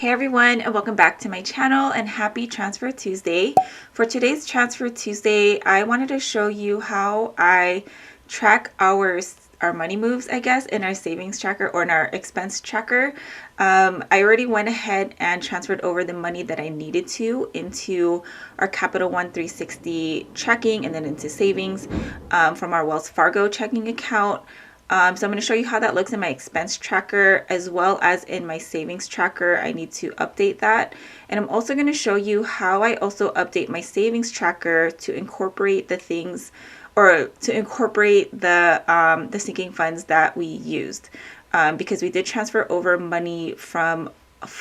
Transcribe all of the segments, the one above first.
Hey everyone, and welcome back to my channel and happy Transfer Tuesday. For today's Transfer Tuesday, I wanted to show you how I track our money moves, I guess, in our savings tracker or in our expense tracker. I already went ahead and transferred over the money that I needed to into our Capital One 360 checking and then into savings from our Wells Fargo checking account. So I'm going to show you how that looks in my expense tracker as well as in my savings tracker. I need to update that. And I'm also going to show you how I also update my savings tracker to incorporate the things or to incorporate the sinking funds that we used. Because we did transfer over money from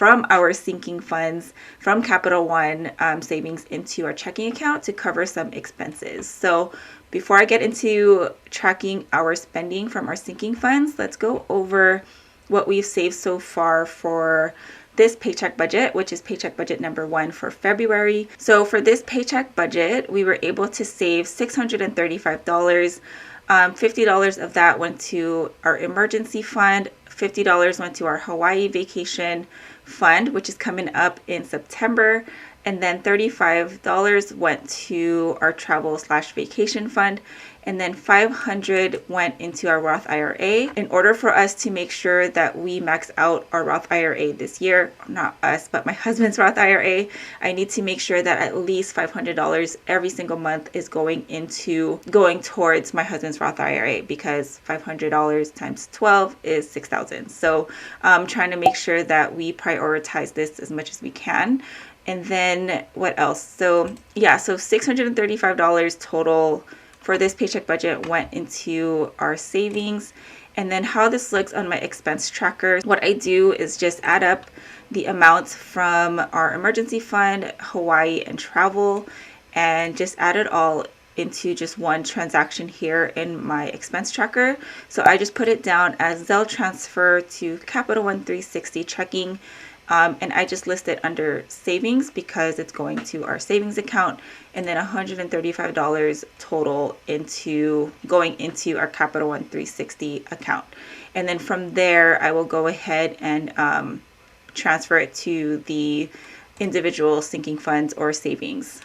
our sinking funds from Capital One savings into our checking account to cover some expenses. So before I get into tracking our spending from our sinking funds, let's go over what we've saved so far for this paycheck budget, which is paycheck budget number 1 for February. So for this paycheck budget, we were able to save $635. $50 of that went to our emergency fund. $50 went to our Hawaii vacation fund, which is coming up in September. And then $35 went to our travel/vacation fund. And then $500 went into our Roth IRA. In order for us to make sure that we max out our Roth IRA this year, not us, but my husband's Roth IRA, I need to make sure that at least $500 every single month is going towards my husband's Roth IRA, because $500 times 12 is $6,000. So I'm trying to make sure that we prioritize this as much as we can. And then what else? So yeah, so $635 total for this paycheck budget went into our savings. And then how this looks on my expense tracker, what I do is just add up the amounts from our emergency fund, Hawaii, and travel, and just add it all into just one transaction here in my expense tracker. So I just put it down as Zelle transfer to Capital One 360 checking. And I just list it under savings because it's going to our savings account, and then $135 total going into our Capital One 360 account. And then from there, I will go ahead and transfer it to the individual sinking funds or savings.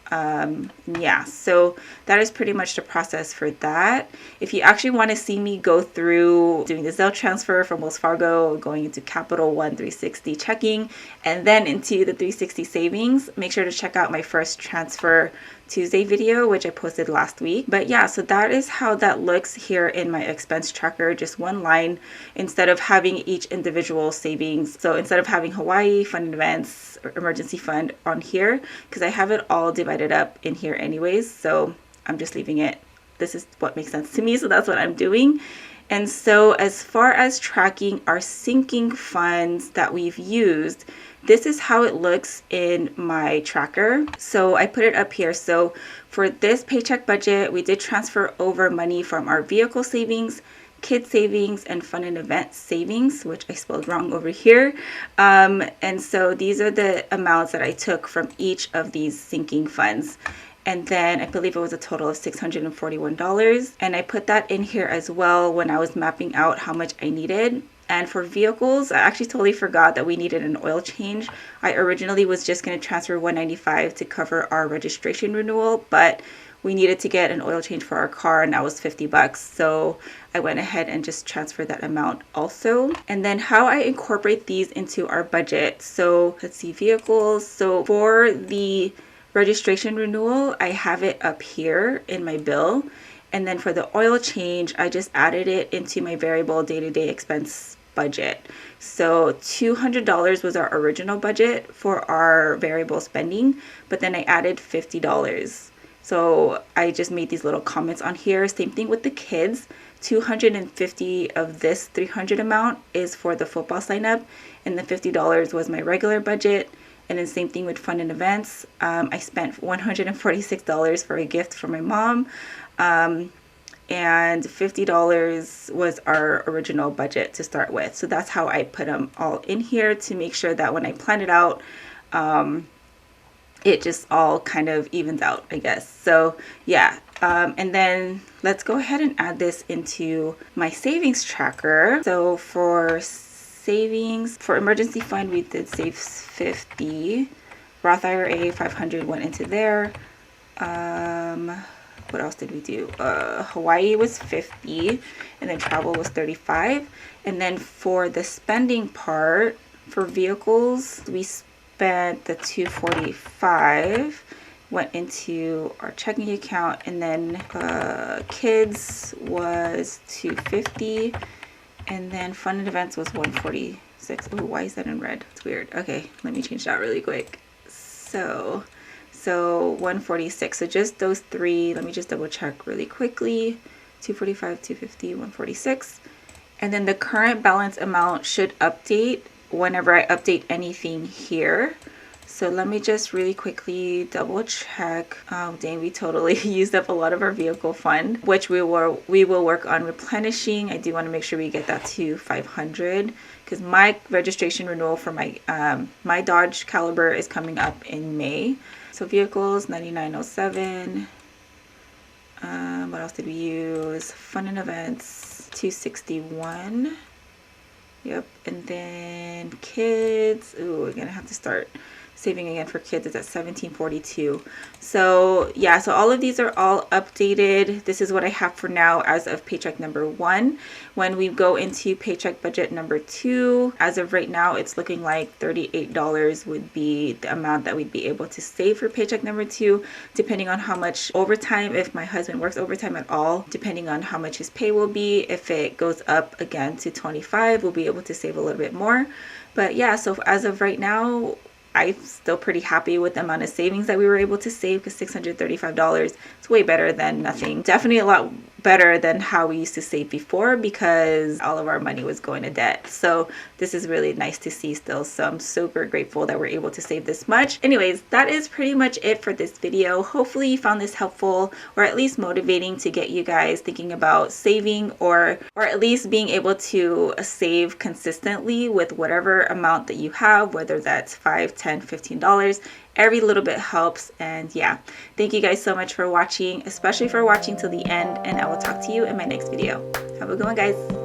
Yeah, so that is pretty much the process for that. If you actually want to see me go through doing the Zelle transfer from Wells Fargo, going into Capital One 360 checking, and then into the 360 savings, make sure to check out my first Transfer Tuesday video, which I posted last week. But yeah, so that is how that looks here in my expense tracker, just one line instead of having each individual savings. So instead of having Hawaii, fund and events, or emergency fund on here, because I have it all divided up in here anyways, so I'm just leaving it. This is what makes sense to me, so that's what I'm doing. And so as far as tracking our sinking funds that we've used, this is how it looks in my tracker. So I put it up here. So for this paycheck budget, we did transfer over money from our vehicle savings, kid savings, and fun and event savings, which I spelled wrong over here. And so these are the amounts that I took from each of these sinking funds. And then I believe it was a total of $641. And I put that in here as well when I was mapping out how much I needed. And for vehicles, I actually totally forgot that we needed an oil change. I originally was just going to transfer $195 to cover our registration renewal, but we needed to get an oil change for our car, and that was $50. So I went ahead and just transferred that amount also. And then how I incorporate these into our budget. So let's see, vehicles. So for the registration renewal, I have it up here in my bill. And then for the oil change, I just added it into my variable day-to-day expense budget. So $200 was our original budget for our variable spending, but then I added $50. So I just made these little comments on here. Same thing with the kids. 250 of this 300 amount is for the football sign up, and the $50 was my regular budget. And then same thing with fun and events. I spent $146 for a gift for my mom. And $50 was our original budget to start with. So that's how I put them all in here to make sure that when I plan it out, it just all kind of evens out, I guess. So yeah, and then let's go ahead and add this into my savings tracker. So for savings. For emergency fund, we did save 50. Roth IRA, 500 went into there. What else did we do? Hawaii was 50, and then travel was 35. And then for the spending part, for vehicles, we spent the 245 went into our checking account, and then kids was 250, and then fun and events was 146. Oh, why is that in red? It's weird. Okay, let me change that really quick. So 146. So just those three. Let me just double check really quickly. 245, 250, 146. And then the current balance amount should update whenever I update anything here. So let me just really quickly double check. Oh dang, we totally used up a lot of our vehicle fund, which we will work on replenishing. I do want to make sure we get that to 500 because my registration renewal for my my Dodge Caliber is coming up in May. So vehicles 9907. What else did we use? Fun and events 261. Yep, and then kids. Ooh, we're gonna have to start saving again for kids. It's at 1742. So yeah, so all of these are all updated. This is what I have for now as of paycheck number 1. When we go into paycheck budget number 2, as of right now, it's looking like $38 would be the amount that we'd be able to save for paycheck number 2, depending on how much overtime, if my husband works overtime at all, depending on how much his pay will be. If it goes up again to 25, we'll be able to save a little bit more. But yeah, so as of right now, I'm still pretty happy with the amount of savings that we were able to save, because $635 is way better than nothing. Definitely a lot better than how we used to save before, because all of our money was going to debt. So this is really nice to see still. So I'm super grateful that we're able to save this much. Anyways, that is pretty much it for this video. Hopefully you found this helpful, or at least motivating to get you guys thinking about saving, or at least being able to save consistently with whatever amount that you have, whether that's $5, $10, $15. Every little bit helps. And yeah, thank you guys so much for watching, especially for watching till the end, and I will talk to you in my next video. Have a good one, guys.